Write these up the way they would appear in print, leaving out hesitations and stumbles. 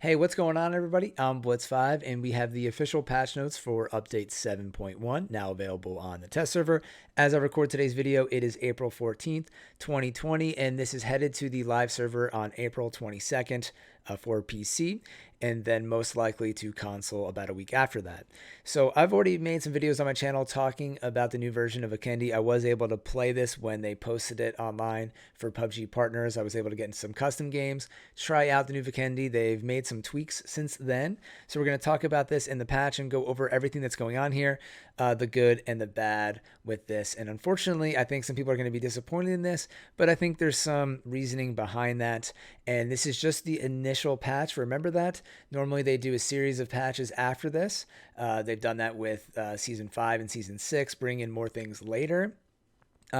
Hey, what's going on, everybody? I'm Blitz5, and we have the official patch notes for update 7.1 now available on the test server. As I record today's video, it is April 14th, 2020, and this is headed to the live server on April 22nd for PC, and then most likely to console about a week after that. So I've already made some videos on my channel talking about the new version of Vikendi. I was able to play this when they posted it online for PUBG partners. I was able to get into some custom games, try out the new Vikendi. They've made some tweaks since then. So we're going to talk about this in the patch and go over everything that's going on here, the good and the bad with this. And unfortunately, I think some people are going to be disappointed in this, but I think there's some reasoning behind that. And this is just the initial patch. Remember that. Normally they do a series of patches after this. They've done that with Season 5 and Season 6, bring in more things later.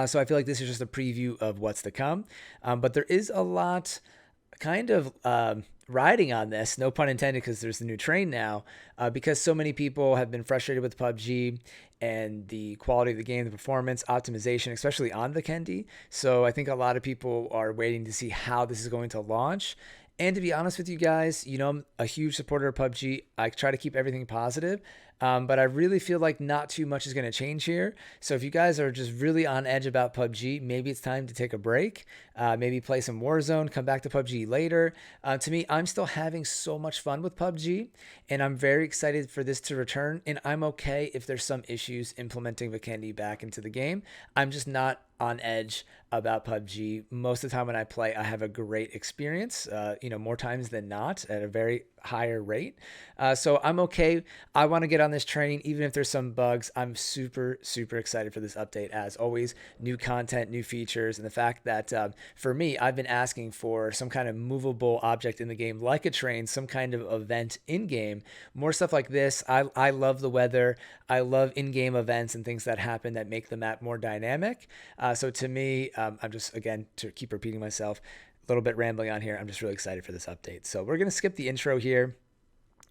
So I feel like this is just a preview of what's to come. But there is a lot kind of riding on this, no pun intended, because there's the new train now, because so many people have been frustrated with PUBG and the quality of the game, the performance, optimization, especially on Vikendi. So I think a lot of people are waiting to see how this is going to launch. And to be honest with you guys, you know, I'm a huge supporter of PUBG. I try to keep everything positive, but I really feel like not too much is going to change here. So if you guys are just really on edge about PUBG, maybe it's time to take a break, maybe play some Warzone, come back to PUBG later. To me, I'm still having so much fun with PUBG, and I'm very excited for this to return, and I'm okay if there's some issues implementing Vikendi back into the game. I'm just not on edge about PUBG. Most of the time when I play, I have a great experience, more times than not at a very higher rate. So I'm okay. I want to get on this train, even if there's some bugs. I'm super, super excited for this update. As always, new content, new features, and the fact that for me, I've been asking for some kind of movable object in the game, like a train, some kind of event in game, more stuff like this. I love the weather. I love in-game events and things that happen that make the map more dynamic. So to me, I'm just, again, to keep repeating myself, a little bit rambling on here, I'm just really excited for this update. So we're going to skip the intro here.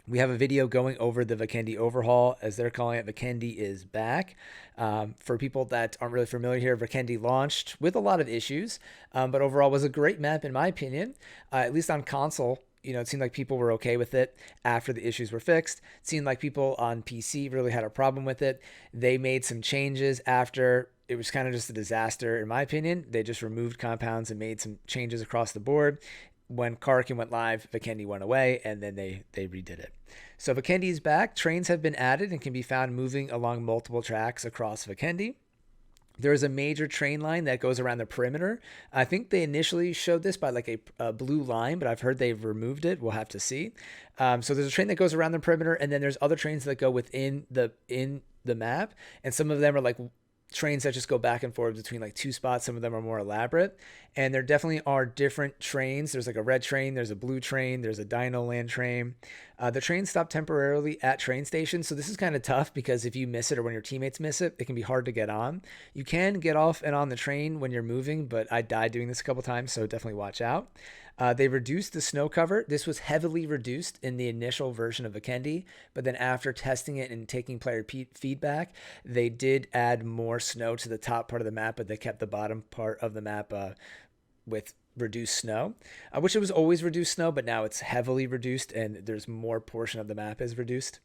We have a video going over the Vikendi Overhaul, as they're calling it. Vikendi is back. For people that aren't really familiar here, Vikendi launched with a lot of issues, but overall was a great map in my opinion, at least on console. You know, it seemed like people were okay with it after the issues were fixed. It seemed like people on PC really had a problem with it. They made some changes after. It was kind of just a disaster, in my opinion. They just removed compounds and made some changes across the board. When Karkin went live, Vikendi went away, and then they redid it. So Vikendi is back. Trains have been added and can be found moving along multiple tracks across Vikendi. There is a major train line that goes around the perimeter. I think they initially showed this by like a blue line, but I've heard they've removed it. We'll have to see. So there's a train that goes around the perimeter, and then there's other trains that go within the map, and some of them are like trains that just go back and forth between like two spots. Some of them are more elaborate, and there definitely are different trains. There's like a red train, there's a blue train, there's a Dino land train. The trains stop temporarily at train stations, so this is kind of tough because if you miss it or when your teammates miss it, it can be hard to get on. You can get off and on the train when you're moving, but I died doing this a couple times, so definitely watch out. They reduced the snow cover. This was heavily reduced in the initial version of Vikendi, but then after testing it and taking player feedback, they did add more snow to the top part of the map, but they kept the bottom part of the map with reduced snow. I wish it was always reduced snow, but now it's heavily reduced and there's more portion of the map is reduced.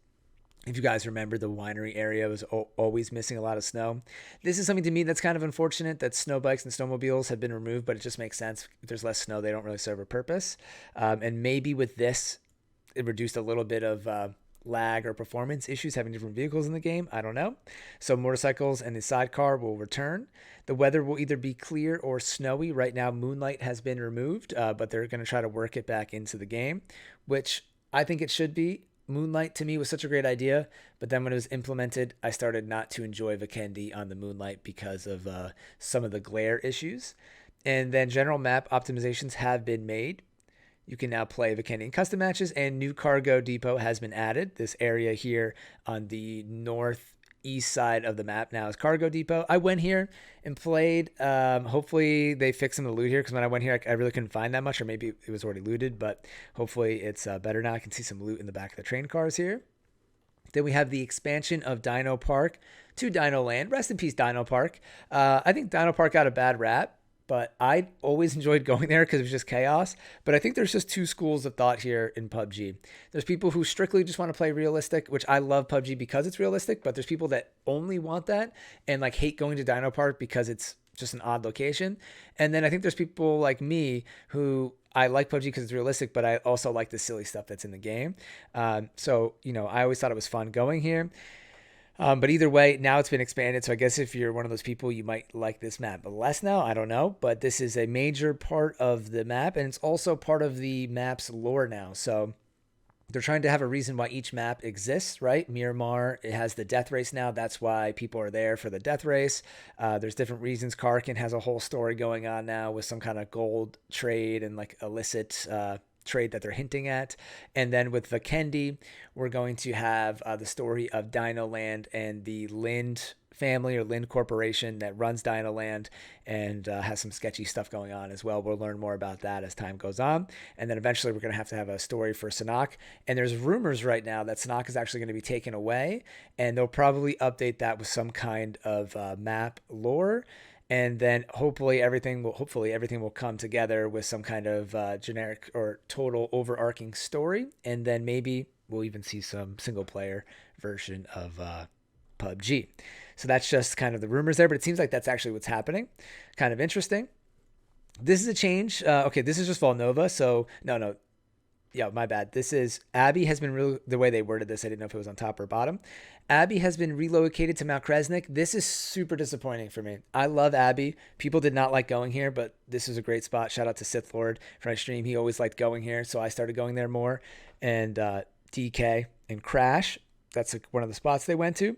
If you guys remember, the winery area was always missing a lot of snow. This is something to me that's kind of unfortunate that snow bikes and snowmobiles have been removed, but it just makes sense. If there's less snow, they don't really serve a purpose. And maybe with this, it reduced a little bit of lag or performance issues having different vehicles in the game. I don't know. So motorcycles and the sidecar will return. The weather will either be clear or snowy. Right now, moonlight has been removed, but they're going to try to work it back into the game, which I think it should be. Moonlight to me was such a great idea, but then when it was implemented, I started not to enjoy Vikendi on the moonlight because of some of the glare issues. And then general map optimizations have been made. You can now play Vikendi in custom matches, and new cargo depot has been added. This area here on the northeast side of the map now is cargo depot. I went here and played. Hopefully they fix some of the loot here, because when I went here, I really couldn't find that much, or maybe it was already looted, but hopefully it's better now. I can see some loot in the back of the train cars here. Then we have the expansion of Dino Park to Dino Land. Rest in peace, Dino Park. I think Dino Park got a bad rap. but I always enjoyed going there because it was just chaos. But I think there's just two schools of thought here in PUBG. There's people who strictly just want to play realistic, which I love PUBG because it's realistic, but there's people that only want that and like hate going to Dino Park because it's just an odd location. And then I think there's people like me who I like PUBG because it's realistic, but I also like the silly stuff that's in the game. So, I always thought it was fun going here. But either way, now it's been expanded. So I guess if you're one of those people, you might like this map. But less now, I don't know. But this is a major part of the map, and it's also part of the map's lore now. So they're trying to have a reason why each map exists, right? Miramar, it has the death race now. That's why people are there for the death race. There's different reasons. Karkin has a whole story going on now with some kind of gold trade and like illicit trade that they're hinting at. And then with Vikendi, we're going to have the story of Dino Land and the Lind family or Lind Corporation that runs Dino Land and has some sketchy stuff going on as well. We'll learn more about that as time goes on. And then eventually we're going to have a story for Sanhok. And there's rumors right now that Sanhok is actually going to be taken away, and they'll probably update that with some kind of map lore. And then hopefully everything will come together with some kind of generic or total overarching story. And then maybe we'll even see some single player version of PUBG. So that's just kind of the rumors there, but it seems like that's actually what's happening. Kind of interesting. This is a change. Okay, this is just Volnova. So no. Yeah, my bad. This is Abby has been the way they worded this. I didn't know if it was on top or bottom. Abby has been relocated to Mount Kresnik. This is super disappointing for me. I love Abby. People did not like going here, but this is a great spot. Shout out to Sith Lord for my stream. He always liked going here, so I started going there more. And DK and Crash, that's like one of the spots they went to.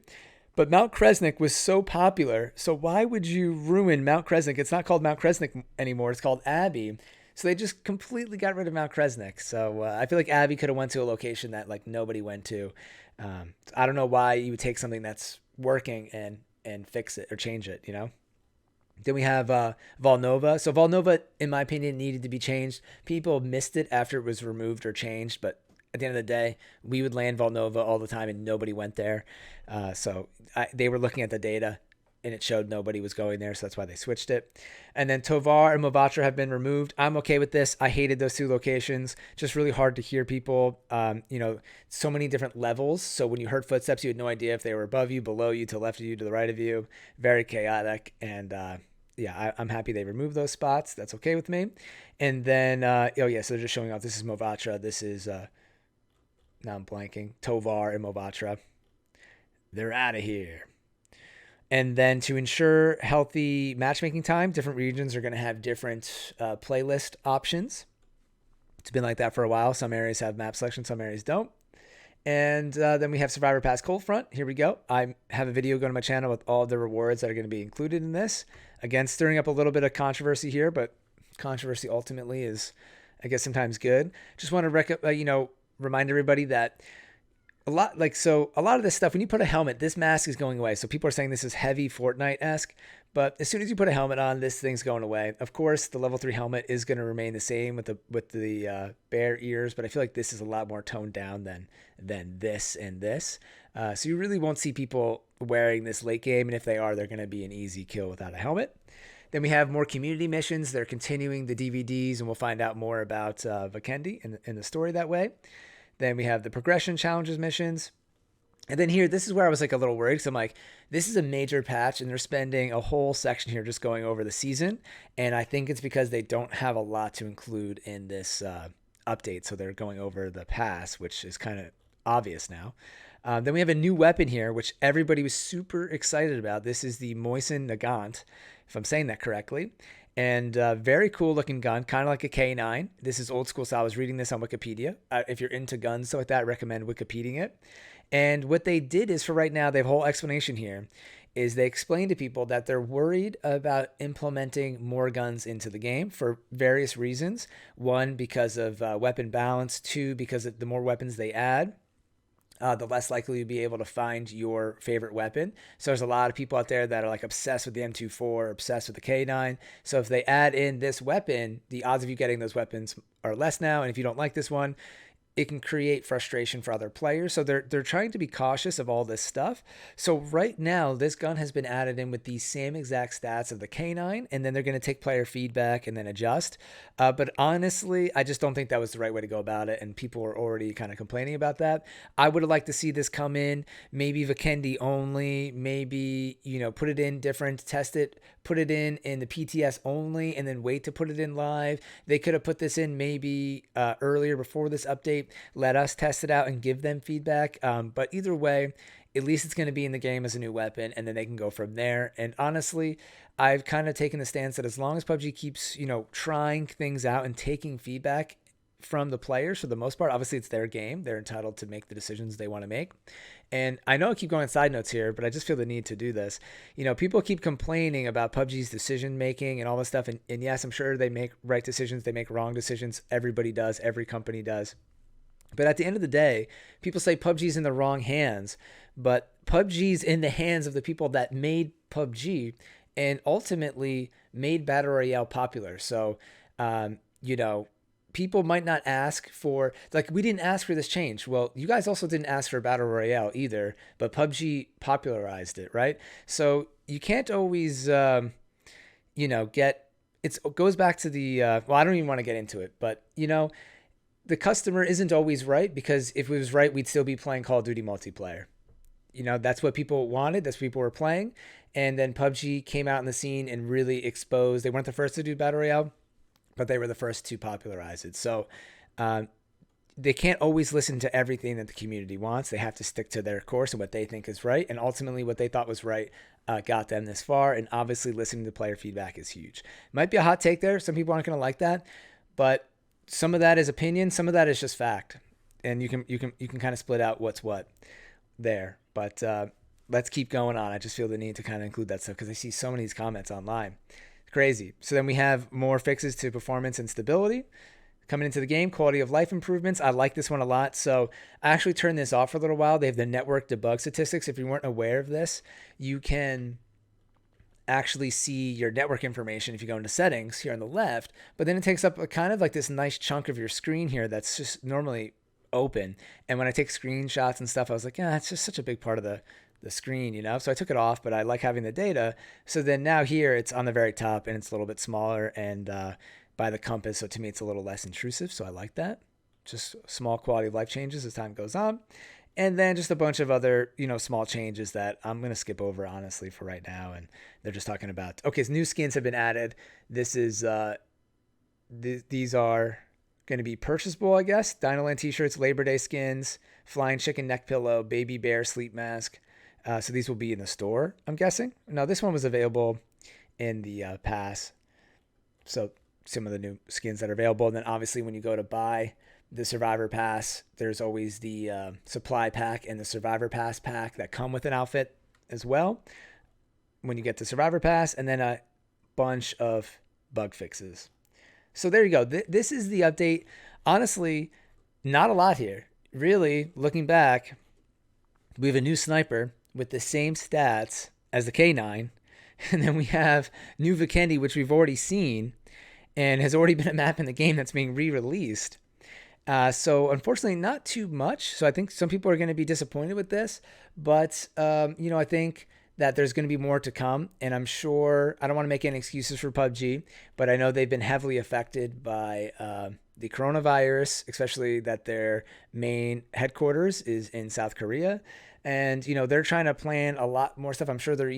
But Mount Kresnik was so popular, so why would you ruin Mount Kresnik? It's not called Mount Kresnik anymore. It's called Abby. So they just completely got rid of Mount Kresnik. So I feel like Abby could have went to a location that like nobody went to. I don't know why you would take something that's working and fix it or change it, Then we have Volnova. So Volnova, in my opinion, needed to be changed. People missed it after it was removed or changed, but at the end of the day, we would land Volnova all the time and nobody went there. They were looking at the data and it showed nobody was going there, so that's why they switched it. And then Tovar and Movatra have been removed. I'm okay with this. I hated those two locations. Just really hard to hear people. So many different levels. So when you heard footsteps, you had no idea if they were above you, below you, to the left of you, to the right of you. Very chaotic. And I'm happy they removed those spots. That's okay with me. And then, so they're just showing off. This is Movatra. This is, now I'm blanking, Tovar and Movatra. They're out of here. And then to ensure healthy matchmaking time, different regions are going to have different playlist options. It's been like that for a while. Some areas have map selection, some areas don't. And then we have Survivor Pass Cold Front. Here we go. I have a video going to my channel with all the rewards that are going to be included in this. Again, stirring up a little bit of controversy here, but controversy ultimately is, I guess, sometimes good. Just want to remind everybody that a lot of this stuff, when you put a helmet, this mask is going away. So people are saying this is heavy Fortnite-esque, but as soon as you put a helmet on, this thing's going away. Of course, the level 3 helmet is going to remain the same with the bear ears, but I feel like this is a lot more toned down than this and this. So you really won't see people wearing this late game, and if they are, they're going to be an easy kill without a helmet. Then we have more community missions. They're continuing the DVDs, and we'll find out more about Vikendi in the story that way. Then we have the progression challenges missions. And then here, this is where I was like a little worried. So I'm like, this is a major patch and they're spending a whole section here just going over the season. And I think it's because they don't have a lot to include in this update. So they're going over the pass, which is kind of obvious now. Then we have a new weapon here, which everybody was super excited about. This is the Mosin-Nagant, if I'm saying that correctly. And very cool looking gun, kind of like a K9. This is old school, so I was reading this on Wikipedia. If you're into guns, stuff like that, I recommend Wikipediaing it. And what they did is, for right now, they have a whole explanation here, is they explain to people that they're worried about implementing more guns into the game for various reasons. One, because of weapon balance. Two, because of the more weapons they add, the less likely you'll be able to find your favorite weapon. So there's a lot of people out there that are like obsessed with the M24, obsessed with the K9. So if they add in this weapon, the odds of you getting those weapons are less now. And if you don't like this one, it can create frustration for other players. So they're trying to be cautious of all this stuff. So right now, this gun has been added in with these same exact stats of the K9, and then they're going to take player feedback and then adjust. But honestly, I just don't think that was the right way to go about it, and people are already kind of complaining about that. I would have liked to see this come in, maybe Vikendi only, maybe, put it in different, test it, put it in the PTS only, and then wait to put it in live. They could have put this in maybe earlier before this update, let us test it out and give them feedback. But either way, at least it's going to be in the game as a new weapon, and then they can go from there. And honestly, I've kind of taken the stance that as long as PUBG keeps, trying things out and taking feedback from the players for the most part, obviously it's their game. They're entitled to make the decisions they want to make. And I know I keep going side notes here, but I just feel the need to do this. People keep complaining about PUBG's decision making and all this stuff. And yes, I'm sure they make right decisions. They make wrong decisions. Everybody does. Every company does. But at the end of the day, people say PUBG's in the wrong hands, but PUBG's in the hands of the people that made PUBG and ultimately made Battle Royale popular. So, people might not ask for, like, we didn't ask for this change. Well, you guys also didn't ask for Battle Royale either, but PUBG popularized it, right? So you can't always, it goes back to the, well, I don't even want to get into it, but, the customer isn't always right, because if it was right, we'd still be playing Call of Duty multiplayer. That's what people wanted. That's what people were playing. And then PUBG came out in the scene and really exposed. They weren't the first to do Battle Royale, but they were the first to popularize it. So they can't always listen to everything that the community wants. They have to stick to their course and what they think is right. And ultimately what they thought was right got them this far. And obviously listening to player feedback is huge. Might be a hot take there. Some people aren't going to like that, but some of that is opinion. Some of that is just fact. And you can kind of split out what's what there. But let's keep going on. I just feel the need to kind of include that stuff because I see so many of these comments online. Crazy. So then we have more fixes to performance and stability coming into the game. Quality of life improvements. I like this one a lot. So I actually turned this off for a little while. They have the network debug statistics. If you weren't aware of this, you can actually see your network information if you go into settings here on the left, but then it takes up a kind of like this nice chunk of your screen here that's just normally open. And when I take screenshots and stuff, I was like, yeah, it's just such a big part of the screen, so I took it off, but I like having the data. So then now here it's on the very top and it's a little bit smaller and by the compass. So to me, it's a little less intrusive. So I like that. Just small quality of life changes as time goes on. And then just a bunch of other, small changes that I'm going to skip over, honestly, for right now. And they're just talking about, okay, so new skins have been added. This is, these are going to be purchasable, I guess. Dino Land t-shirts, Labor Day skins, Flying Chicken neck pillow, Baby Bear sleep mask. So these will be in the store, I'm guessing. Now, this one was available in the pass. So some of the new skins that are available. And then obviously when you go to buy the Survivor Pass, there's always the supply pack and the Survivor Pass pack that come with an outfit as well when you get the Survivor Pass, and then a bunch of bug fixes. So there you go. This is the update. Honestly, not a lot here. Really, looking back, we have a new sniper with the same stats as the K9, and then we have new Vikendi, which we've already seen and has already been a map in the game that's being re-released. So unfortunately, not too much. So I think some people are going to be disappointed with this, but I think that there's going to be more to come. And I'm sure, I don't want to make any excuses for PUBG, but I know they've been heavily affected by the coronavirus, especially that their main headquarters is in South Korea. And, they're trying to plan a lot more stuff. I'm sure there's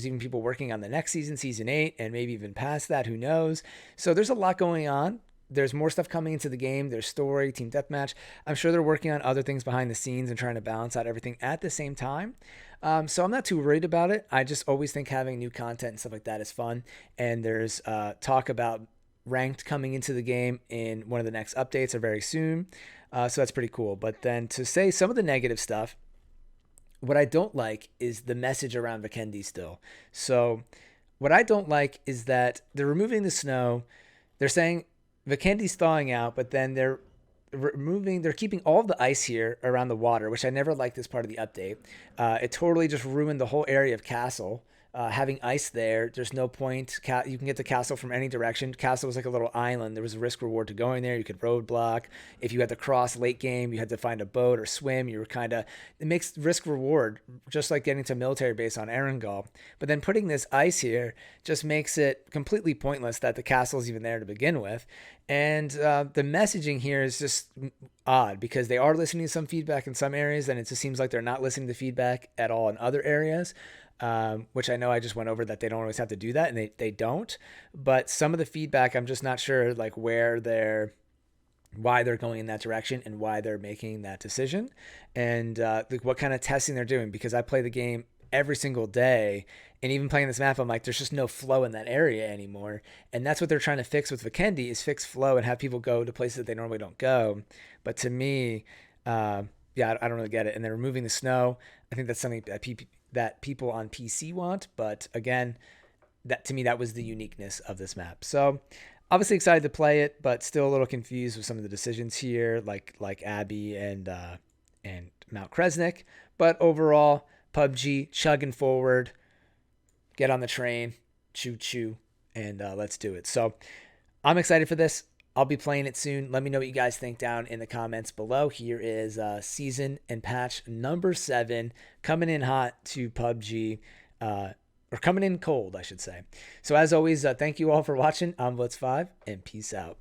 even people working on the next season, season 8, and maybe even past that, who knows? So there's a lot going on. There's more stuff coming into the game. There's story, team deathmatch. I'm sure they're working on other things behind the scenes and trying to balance out everything at the same time. So I'm not too worried about it. I just always think having new content and stuff like that is fun. And there's talk about ranked coming into the game in one of the next updates or very soon. So that's pretty cool. But then to say some of the negative stuff, what I don't like is the message around Vikendi still. So what I don't like is that they're removing the snow. They're saying Vikendi's thawing out, but then they're keeping all of the ice here around the water, which I never liked this part of the update. It totally just ruined the whole area of Castle. having ice there, there's no point. You can get the castle from any direction. Castle was like a little island. There was a risk reward to going there. You could roadblock. If you had to cross late game, you had to find a boat or swim. You were kind of, it makes risk reward just like getting to military base on Erangel. But then putting this ice here just makes it completely pointless that the castle is even there to begin with. And the messaging here is just odd because they are listening to some feedback in some areas, and it just seems like they're not listening to feedback at all in other areas. Which I know I just went over that they don't always have to do that, and they don't. But some of the feedback, I'm just not sure like why they're going in that direction and why they're making that decision, and like what kind of testing they're doing. Because I play the game every single day, and even playing this map, I'm like, there's just no flow in that area anymore, and that's what they're trying to fix with Vikendi is fix flow and have people go to places that they normally don't go. But to me, yeah, I don't really get it. And they're removing the snow. I think that's something that people on PC want. But again, that to me, that was the uniqueness of this map. So obviously excited to play it, but still a little confused with some of the decisions here, like Abbey and Mount Kresnik. But overall, PUBG chugging forward. Get on the train, choo choo, and let's do it. So I'm excited for this. I'll be playing it soon. Let me know what you guys think down in the comments below. Here is season and patch number 7 coming in hot to PUBG, or coming in cold, I should say. So as always, thank you all for watching. I'm Blitz5, and peace out.